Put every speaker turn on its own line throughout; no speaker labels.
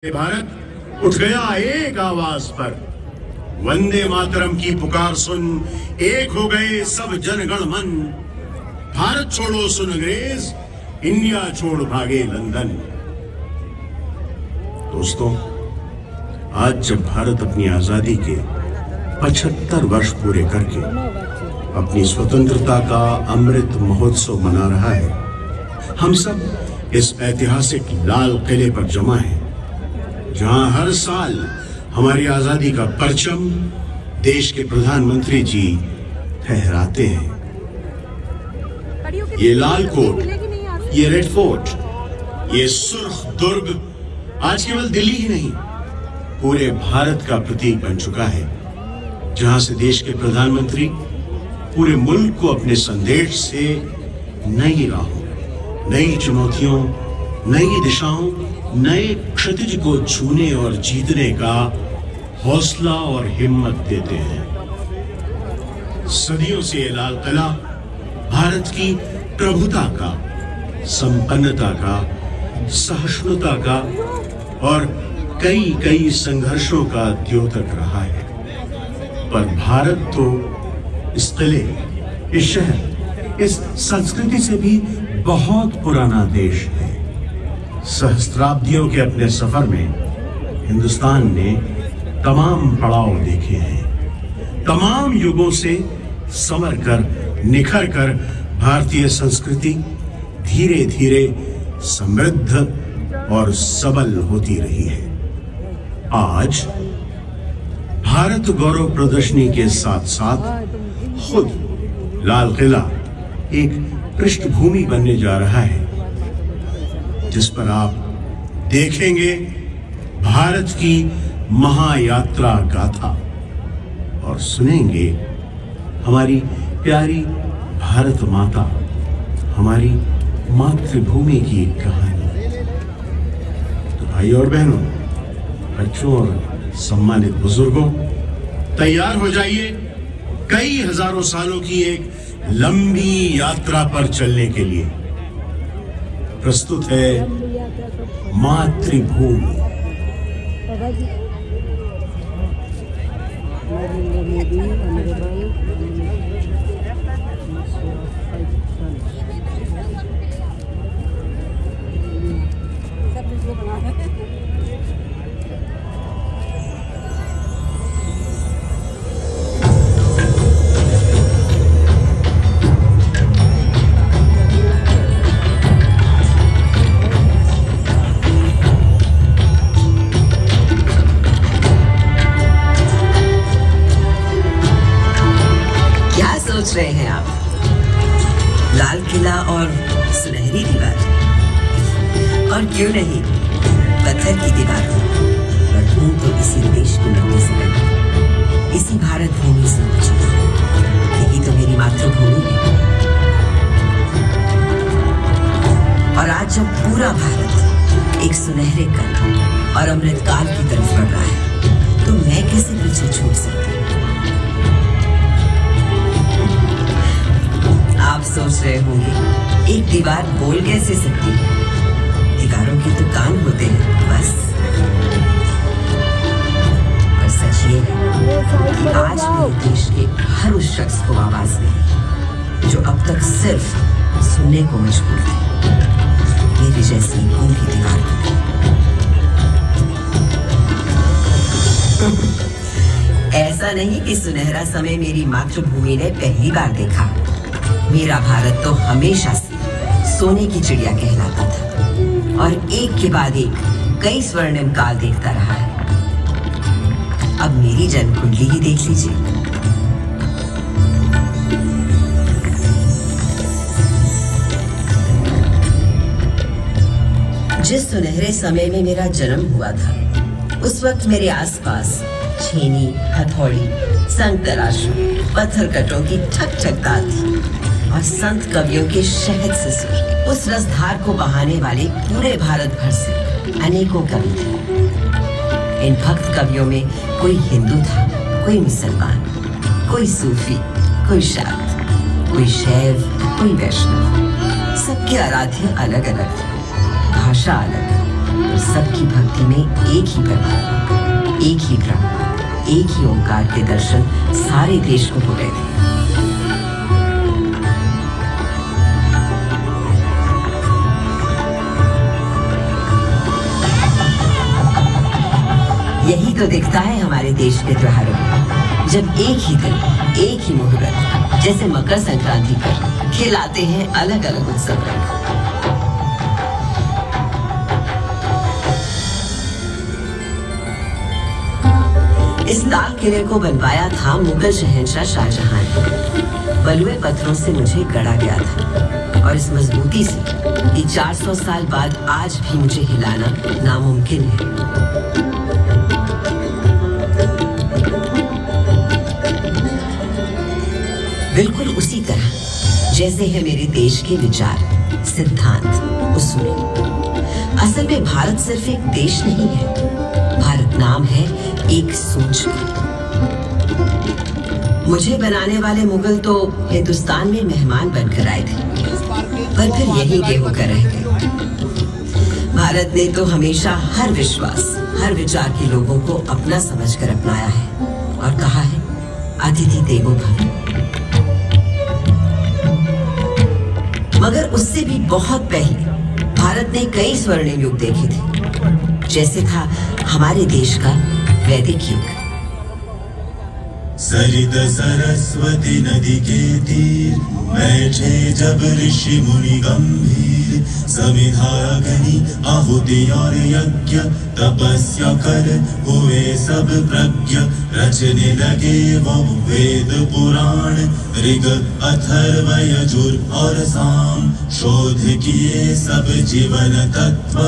भारत उठ गया एक आवाज पर, वंदे मातरम की पुकार सुन एक हो गए सब जनगण मन। भारत छोड़ो सुन अंग्रेज, इंडिया छोड़ भागे लंदन। दोस्तों, आज जब भारत अपनी आजादी के 75 वर्ष पूरे करके अपनी स्वतंत्रता का अमृत महोत्सव मना रहा है, हम सब इस ऐतिहासिक लाल किले पर जमा हैं, जहां हर साल हमारी आजादी का परचम देश के प्रधानमंत्री जी फहराते हैं। ये लाल कोट, ये रेड फोर्ट, ये सुर्ख दुर्ग आज केवल दिल्ली ही नहीं, पूरे भारत का प्रतीक बन चुका है, जहां से देश के प्रधानमंत्री पूरे मुल्क को अपने संदेश से नई राहों, नई चुनौतियों, नई दिशाओं, नए क्षितिज को छूने और जीतने का हौसला और हिम्मत देते हैं। सदियों से ये लाल किला भारत की प्रभुता का, संपन्नता का, सहिष्णुता का और कई कई संघर्षों का द्योतक रहा है। पर भारत तो इस किले, इस शहर, इस संस्कृति से भी बहुत पुराना देश है। सहस्त्राब्दियों के अपने सफर में हिंदुस्तान ने तमाम पड़ाव देखे हैं। तमाम युगों से संवर कर, निखर कर भारतीय संस्कृति धीरे धीरे समृद्ध और सबल होती रही है। आज भारत गौरव प्रदर्शनी के साथ साथ खुद लाल किला एक पृष्ठभूमि बनने जा रहा है, जिस पर आप देखेंगे भारत की महायात्रा गाथा और सुनेंगे हमारी प्यारी भारत माता, हमारी मातृभूमि की एक कहानी। तो भाई और बहनों, बच्चों और सम्मानित बुजुर्गों, तैयार हो जाइए कई हजारों सालों की एक लंबी यात्रा पर चलने के लिए। प्रस्तुत है मातृभूमि।
सोच रहे हैं आप? लाल किला और सुनहरी दीवार, और क्यों नहीं पत्थर की दीवार। पर हूं तो इसी देश की मिट्टी से बनी, इसी भारत भूमि से मुझे, यही तो मेरी मातृभूमि है। और आज जब पूरा भारत एक सुनहरे कल और अमृतकाल की तरफ बढ़ रहा है, तो मैं कैसे पीछे छूट सकती हूँ? आप सोच रहे होंगे एक दीवार बोल कैसे सकती है? दीवारों के तो कान होते हैं बस। और सच ये है कि आज मेरे देश के हर उस शख्स को आवाज मिली जो अब तक सिर्फ सुनने को मजबूर थे, मेरी जैसी गूंगी दीवार। ऐसा नहीं कि सुनहरा समय मेरी मातृभूमि ने पहली बार देखा। मेरा भारत तो हमेशा से सोने की चिड़िया कहलाता था और एक के बाद एक कई स्वर्णिम काल देखता रहा है। अब मेरी जन्म कुंडली ही देख लीजिए। जिस सुनहरे समय में मेरा जन्म हुआ था, उस वक्त मेरे आसपास छेनी, हथौड़ी, संग तराशू, पत्थर कटों की ठक ठक ताल थी और संत कवियों के शहद से सुर उस रसधार को बहाने वाले पूरे भारत भर से अनेकों कवि थे। इन भक्त कवियों में कोई हिंदू था, कोई मुसलमान, कोई सूफी, कोई शाक्त, कोई शैव, कोई वैष्णव। सबके आराध्य अलग अलग थे, भाषा अलग, सबकी भक्ति में एक ही परमात्मा, एक ही ब्रह्म, एक ही ओंकार के दर्शन सारे देश को हो गए थे। यही तो दिखता है हमारे देश के त्योहारों में, जब एक ही दिन, एक ही मुहूर्त, जैसे मकर संक्रांति पर खिलाते हैं अलग अलग उत्सव रंग। इस लाल किले को बनवाया था मुगल शहंशाह शाहजहां ने। बलुए पत्थरों से मुझे गढ़ा गया था और इस मजबूती से कि 400 साल बाद आज भी मुझे हिलाना नामुमकिन है। बिल्कुल उसी तरह जैसे है मेरे देश के विचार, सिद्धांत, उसूल। असल में भारत सिर्फ एक देश नहीं है, भारत नाम है एक सोच। मुझे बनाने वाले मुगल तो हिंदुस्तान में मेहमान बनकर आए थे, पर फिर यही के होकर रह गए। भारत ने तो हमेशा हर विश्वास, हर विचार के लोगों को अपना समझकर अपनाया है और कहा है अतिथि देवो भव। मगर उससे भी बहुत पहले भारत ने कई स्वर्णिम युग देखे थे, जैसे था हमारे देश का वैदिक युग।
सरित सरस्वती नदी के तीर बैठे जब ऋषि मुनि गंभीर, समिधा अग्नि आहुति और यज्ञ तपस्या कर हुए सब प्रज्ञ। रचने लगे वो वेद पुराण, ऋग अथर्व यजुर और साम। शोध किए सब जीवन तत्व,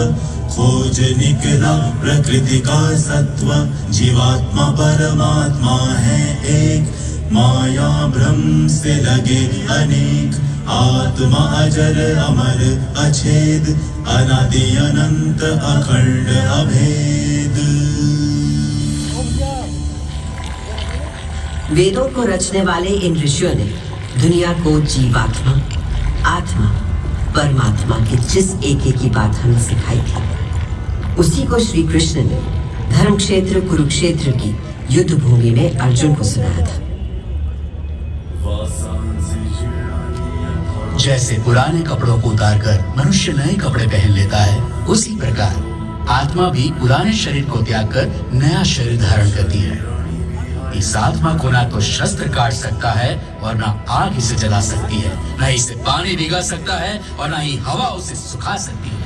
खोज निकला प्रकृति का सत्व। जीवात्मा परमात्मा है एक, माया भ्रम से लगे अनेक। आत्मा अजर अमर अछेद, अनादि अनंत अखंड अभेद।
वेदों को रचने वाले इन ऋषियों ने दुनिया को जीवात्मा, आत्मा, परमात्मा की जिस एक की बात हमें सिखाई थी, उसी को श्री कृष्ण ने धर्म क्षेत्र कुरुक्षेत्र की युद्ध भूमि में अर्जुन को सुनाया था।
जैसे पुराने कपड़ों को उतारकर मनुष्य नए कपड़े पहन लेता है, उसी प्रकार आत्मा भी पुराने शरीर को त्याग कर नया शरीर धारण करती है। इस आत्मा को ना तो शस्त्र काट सकता है और ना आग इसे जला सकती है, ना इसे पानी भिगा सकता है और ना ही हवा उसे सुखा सकती है।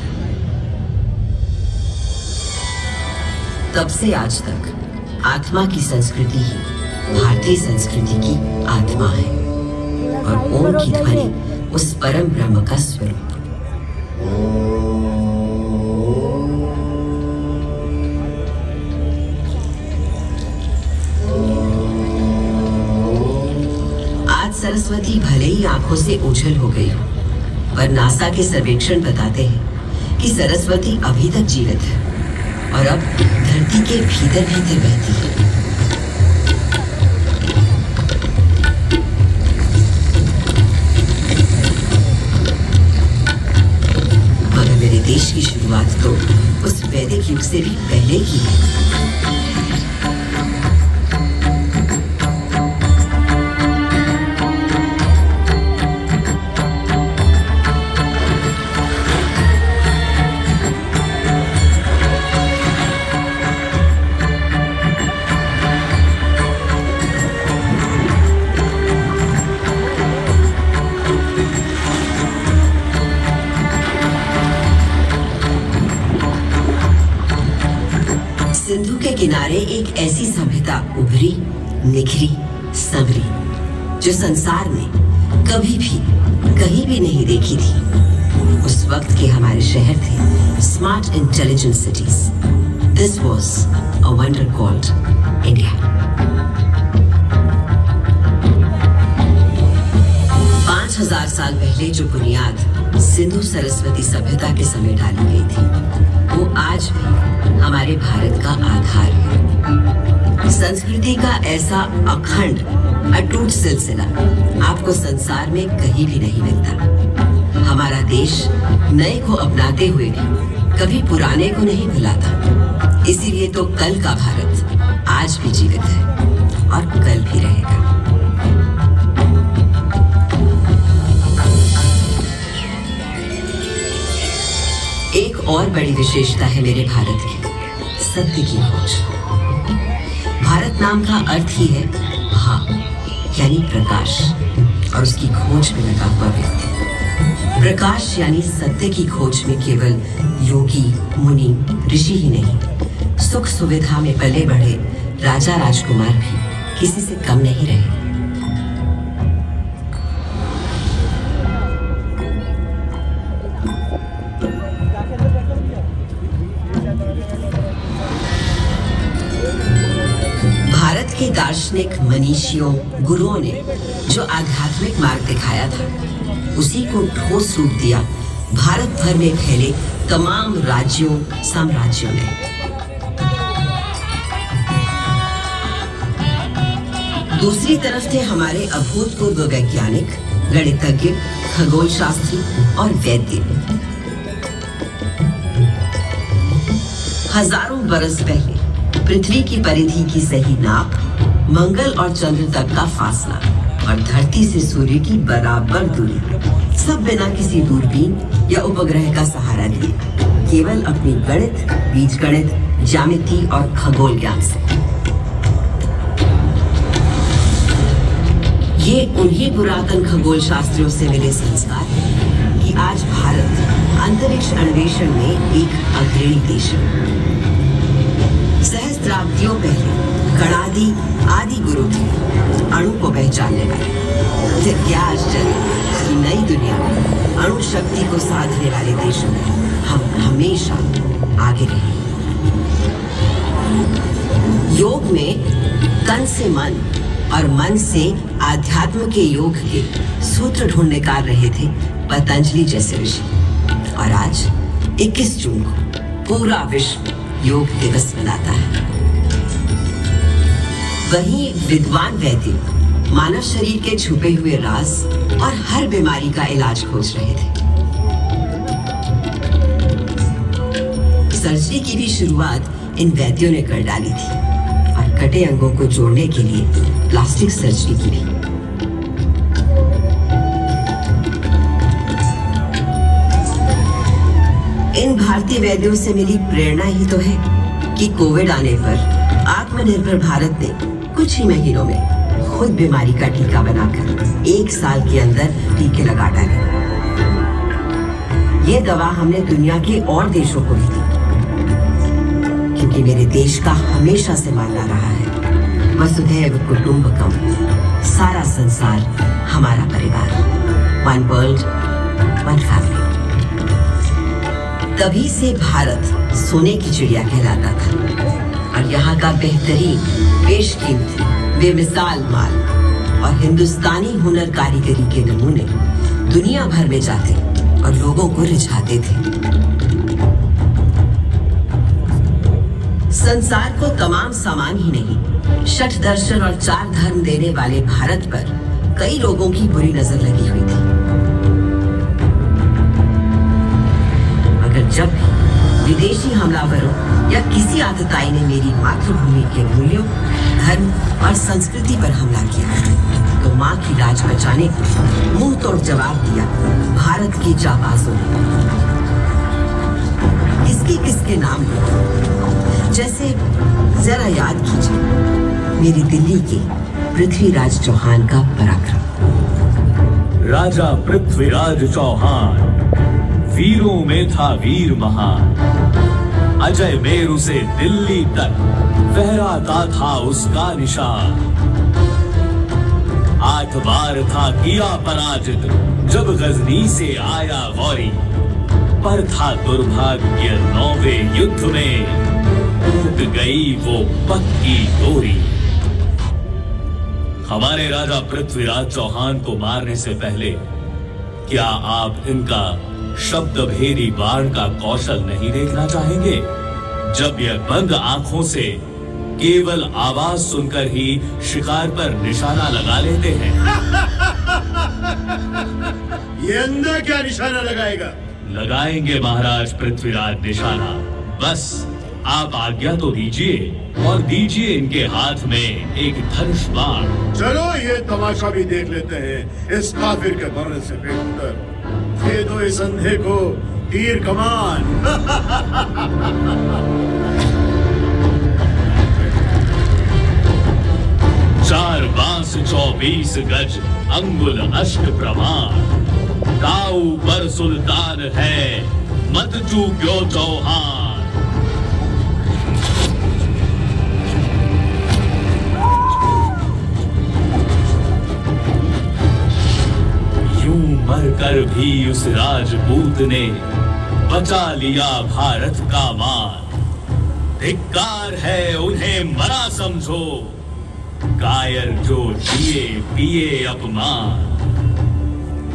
तब से आज तक आत्मा की संस्कृति ही भारतीय संस्कृति की आत्मा है और ओम की ध्वनि उस परम ब्रह्म का स्वरूप। आज सरस्वती भले ही आंखों से ओझल हो गई हो, पर नासा के सर्वेक्षण बताते हैं कि सरस्वती अभी तक जीवित है और अब धरती के भीतर भीतर बहती है। मगर मेरे देश की शुरुआत तो उस वैदिक युग से भी पहले की है। सिंधु के किनारे एक ऐसी सभ्यता उभरी, निखरी, संवरी, जो संसार ने कभी भी कहीं भी नहीं देखी थी। उस वक्त के हमारे शहर थे smart intelligent cities. This was a wonder called India. 5000 साल पहले जो बुनियाद सिंधु सरस्वती सभ्यता के समय डाली गई थी, वो आज भी हमारे भारत का आधार है। संस्कृति का ऐसा अखंड अटूट सिलसिला आपको संसार में कहीं भी नहीं मिलता। हमारा देश नए को अपनाते हुए भी कभी पुराने को नहीं भुलाता। इसीलिए तो कल का भारत आज भी जीवित है और कल भी रहेगा। एक और बड़ी विशेषता है मेरे भारत की, सत्य की खोज। भारत नाम का अर्थ ही है भा यानी प्रकाश, और उसकी खोज में लगा हुआ व्यक्ति। प्रकाश यानी सत्य की खोज में केवल योगी, मुनि, ऋषि ही नहीं, सुख सुविधा में पले बढ़े राजा राजकुमार भी किसी से कम नहीं रहे। भारत के दार्शनिक मनीषियों, गुरुओं ने जो आध्यात्मिक मार्ग दिखाया था, उसी को ठोस रूप दिया भारत भर में फैले तमाम राज्यों, साम्राज्यों ने। दूसरी तरफ थे हमारे अभूतपूर्व वैज्ञानिक, गणितज्ञ, खगोल शास्त्री और वैद्य। हजारों बरस पहले पृथ्वी की परिधि की सही नाप, मंगल और चंद्र तक का फासला और धरती से सूर्य की बराबर दूरी, सब बिना किसी दूरबीन या उपग्रह का सहारा लिए, केवल अपनी गणित, बीजगणित, ज्यामिति और खगोल ज्ञान से। ये उन्हीं पुरातन खगोल शास्त्रियों से मिले संस्कार हैं कि आज भारत अंतरिक्ष अन्वेषण में एक अग्रणी देश है। सहस्त्राब्दियों पहले गणादि आदि गुरु थे अणु को पहचानने वाले। फिर क्या आश्चर्य कि नई दुनिया में अणु शक्ति को साधने वाले देशों में हम हमेशा आगे रहे। योग में तन से मन और मन से आध्यात्म के योग के सूत्र ढूंढ निकाल रहे थे पतंजलि जैसे ऋषि। और आज 21 जून को पूरा विश्व योग दिवस मनाता है। वहीं विद्वान वैद्य मानव शरीर के छुपे हुए राज और हर बीमारी का इलाज खोज रहे थे। सर्जरी की भी शुरुआत इन वैद्यों ने कर डाली थी और कटे अंगों को जोड़ने के लिए प्लास्टिक सर्जरी की भी। इन भारतीय वैद्यों से मिली प्रेरणा ही तो है कि कोविड आने पर आत्मनिर्भर भारत ने कुछ ही महीनों में खुद बीमारी का टीका बनाकर 1 साल के अंदर टीके लगा डाले। ये दवा हमने दुनिया के और देशों को भी दी, क्योंकि मेरे देश का हमेशा से मानना रहा है वसुधैव कुटुंबकम, सारा संसार हमारा परिवार, वन वर्ल्ड वन फैमिली। तभी से भारत सोने की चिड़िया कहलाता था और यहाँ का बेहतरीन, बेशकीमती, बेमिसाल माल और हिंदुस्तानी हुनर कारीगरी के नमूने दुनिया भर में जाते और लोगों को रिझाते थे। संसार को तमाम सामान ही नहीं, षट दर्शन और 4 धर्म देने वाले भारत पर कई लोगों की बुरी नजर लगी हुई थी। मगर जब भी विदेशी हमलावरों या किसी आतताई ने मेरी मातृभूमि के मूल्यों, धर्म और संस्कृति पर हमला किया, तो माँ की लाज बचाने को मुंह तोड़ जवाब दिया भारत के जाबाजों ने। किसके नाम लो, जैसे जरा याद कीजिए मेरी दिल्ली के पृथ्वीराज चौहान का पराक्रम।
राजा पृथ्वीराज चौहान वीरों में था वीर महान, अजय मेरु से दिल्ली तक फहराता था उसका निशान। 8 बार था किया पराजित जब गजनी से आया गौरी, पर था दुर्भाग्य 9वें युद्ध में टूट गई वो पक्की डोरी। हमारे राजा पृथ्वीराज चौहान को मारने से पहले क्या आप इनका शब्द भेदी बाण का कौशल नहीं देखना चाहेंगे, जब यह बंद आंखों से केवल आवाज सुनकर ही शिकार पर निशाना लगा लेते हैं।
ये अंधा क्या निशाना लगाएगा?
लगाएंगे महाराज पृथ्वीराज निशाना। बस आप आज्ञा तो दीजिए और दीजिए इनके हाथ में एक धनुष बाण।
चलो ये तमाशा भी देख लेते हैं इस काफिर के मरने से बेहतर। दे दो इस अंधे को तीर कमान।
4 बांस 24 गज अंगुल अष्ट प्रमाण। दाऊ पर सुल्तान है मत चूक्यो चौहान। मरकर भी उस राजपूत ने बचा लिया भारत का मान। धिक्कार है उन्हें मरा समझो, कायर जो जिए पिए अपमान।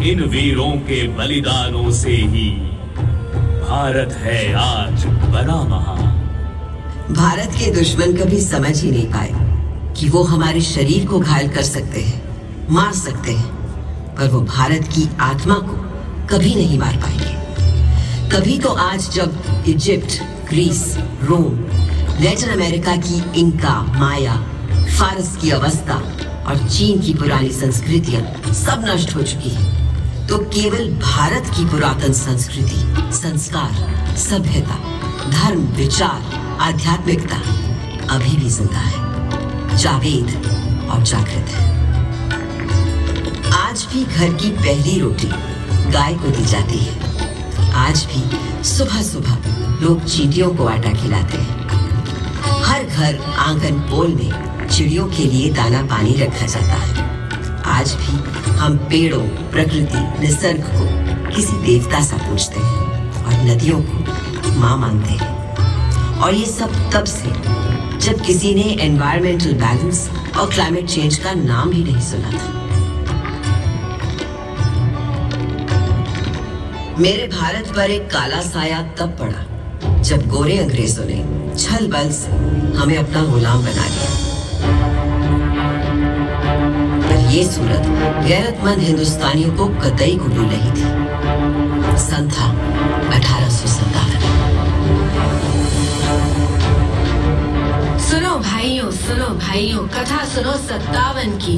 इन वीरों के बलिदानों से ही भारत है आज बना महान।
भारत के दुश्मन कभी समझ ही नहीं पाए कि वो हमारे शरीर को घायल कर सकते हैं, मार सकते हैं, पर वो भारत की आत्मा को कभी नहीं मार पाएंगे। तभी तो आज जब इजिप्ट, ग्रीस, रोम, लैटिन अमेरिका की इंका, माया, फारस की अवस्था और चीन की पुरानी संस्कृतियां सब नष्ट हो चुकी है, तो केवल भारत की पुरातन संस्कृति, संस्कार, सभ्यता, धर्म, विचार, आध्यात्मिकता अभी भी जिंदा है, जावेद और जागृत है। आज भी घर की पहली रोटी गाय को दी जाती है। आज भी सुबह सुबह लोग चींटियों को आटा खिलाते हैं। हर घर आंगन पोल में चिड़ियों के लिए दाना पानी रखा जाता है। आज भी हम पेड़ों, प्रकृति, निसर्ग को किसी देवता सा पूजते हैं और नदियों को माँ मानते हैं। और ये सब तब से जब किसी ने एनवायरमेंटल बैलेंस और क्लाइमेट चेंज का नाम ही नहीं सुना था। मेरे भारत पर एक काला साया तब पड़ा जब गोरे अंग्रेजों ने छल बल से हमें अपना गुलाम बना लिया। पर ये सूरत गैरतमंद हिंदुस्तानियों को कतई कबूल नहीं थी। सन था 1857।
सुनो भाइयों, कथा सुनो 57 की।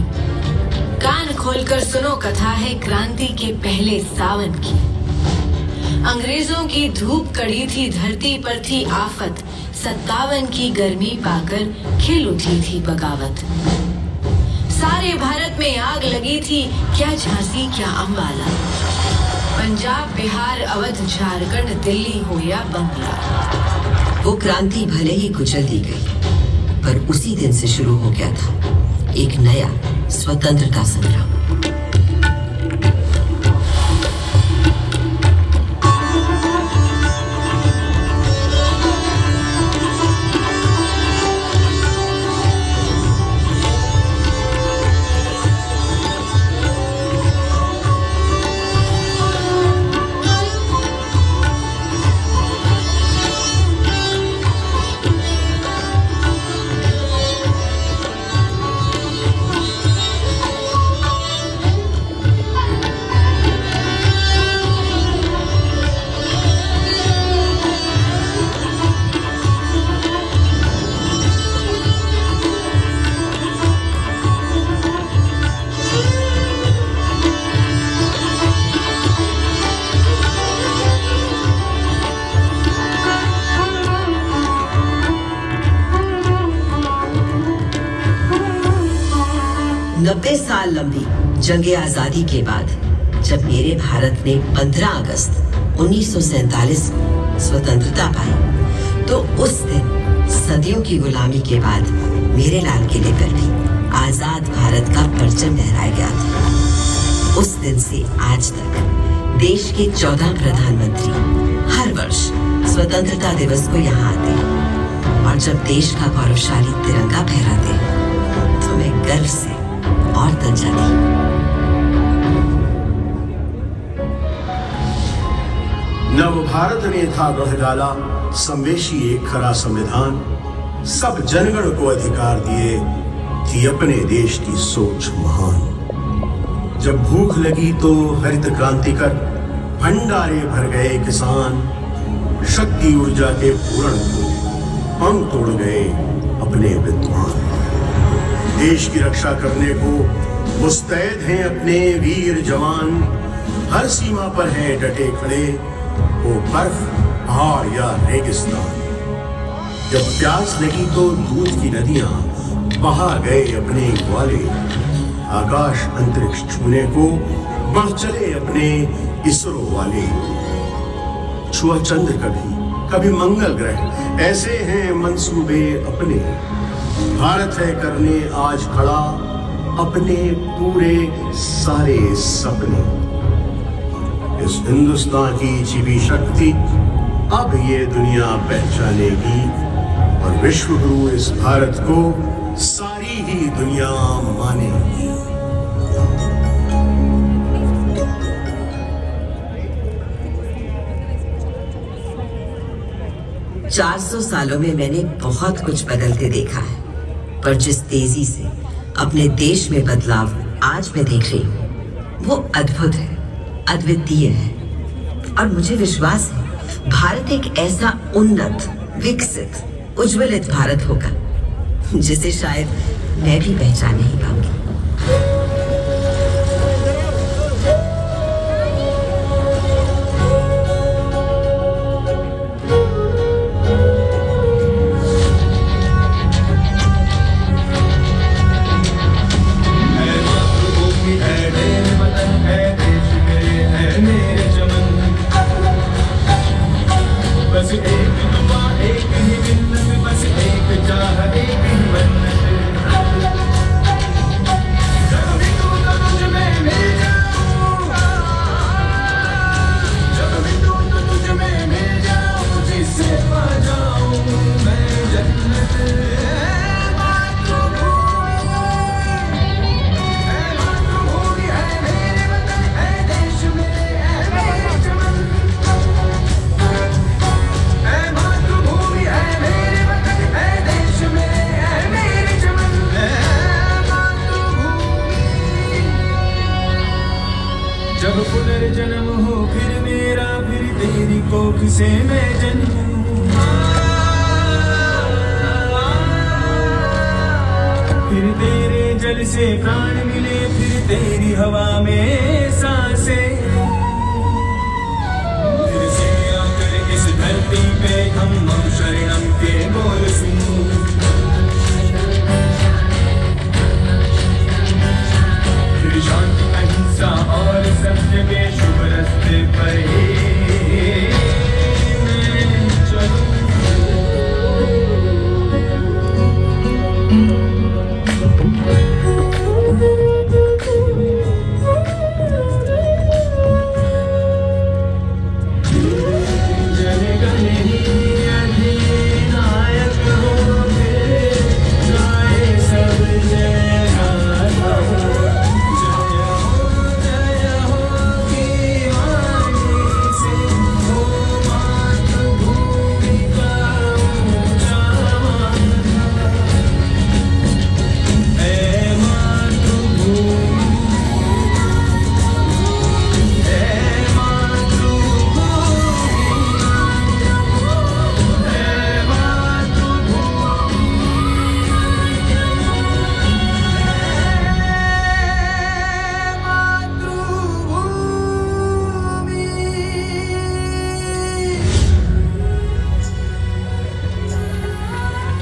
कान खोलकर सुनो, कथा है क्रांति के पहले सावन की। अंग्रेजों की धूप कड़ी थी, धरती पर थी आफत। 57 की गर्मी पाकर खिल उठी थी बगावत। सारे भारत में आग लगी थी, क्या झांसी क्या अंबाला, पंजाब, बिहार, अवध, झारखंड, दिल्ली हो या बंगला।
वो क्रांति भले ही कुचल दी गई, पर उसी दिन से शुरू हो गया था एक नया स्वतंत्रता संग्राम। साल लंबी जंगे आजादी के बाद जब मेरे भारत ने 15 अगस्त 1947 स्वतंत्रता पाई, तो उस दिन सदियों की गुलामी के बाद मेरे लाल किले पर भी आजाद भारत का परचम लहराया गया था। उस दिन से आज तक देश के 14 प्रधानमंत्री हर वर्ष स्वतंत्रता दिवस को यहाँ आते हैं और जब देश का गौरवशाली तिरंगा फहराते हैं तो मैं गर्व से और तन जाती।
नव भारत ने था गढ़ डाला संवेशी एक खरा संविधान। सब जनगण को अधिकार दिए थी अपने देश की सोच महान। जब भूख लगी तो हरित क्रांति कर भंडारे भर गए किसान, शक्ति ऊर्जा के पूरण को पंख तोड़ गए अपने विद्वान। देश की रक्षा करने को मुस्तैद हैं अपने वीर जवान, हर सीमा पर हैं डटे खड़े, वो बर्फ पहाड़ या रेगिस्तान। जब प्यास लगी तो दूध की नदियां बहा गए अपने ग्वाले, आकाश अंतरिक्ष छूने को बढ़ चले अपने इसरो वाले। छुआ चंद्र कभी मंगल ग्रह, ऐसे हैं मंसूबे अपने। भारत है करने आज खड़ा अपने पूरे सारे सपने। इस हिंदुस्तान की छिपी शक्ति अब ये दुनिया पहचानेगी, और विश्व गुरु इस भारत को सारी ही दुनिया मानेगी।
चार 400 सालों में मैंने बहुत कुछ बदलते देखा है, पर जिस तेजी से अपने देश में बदलाव आज मैं देख रही हूँ, वो अद्भुत है, अद्वितीय है। और मुझे विश्वास है भारत एक ऐसा उन्नत, विकसित, उज्ज्वलित भारत होगा जिसे शायद मैं भी पहचान नहीं पाऊंगी।
जब पुनर्जन्म हो फिर मेरा, फिर तेरी कोख से मैं जन्मूं, फिर तेरे जल से प्राण मिले, फिर तेरी हवा में सांसें, फिर से आकर इस धरती पे धम्मं शरणं के बोल सुनूं। फिर शांति, अहिंसा और सत्य के शुभ रास्ते पर ही मैं चलूं। जनेगा नहीं अधिनायक हो फिर, जाए सब जय गाथा हो।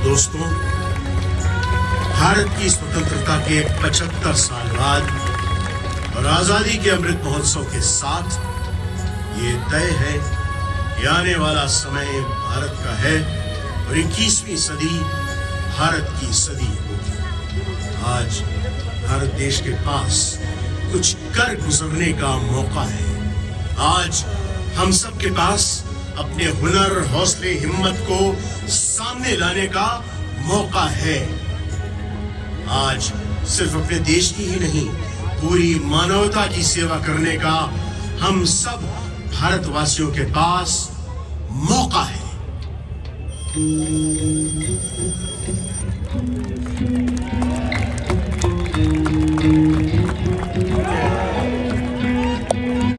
दोस्तों, भारत की स्वतंत्रता के 75 साल बाद और आजादी के अमृत महोत्सव के साथ ये तय है कि आने वाला समय भारत का है और 21वीं सदी भारत की सदी होगी। आज भारत देश के पास कुछ कर गुजरने का मौका है। आज हम सब के पास अपने हुनर, हौसले, हिम्मत को सामने लाने का मौका है। आज सिर्फ अपने देश की ही नहीं, पूरी मानवता की सेवा करने का हम सब भारतवासियों के पास मौका है।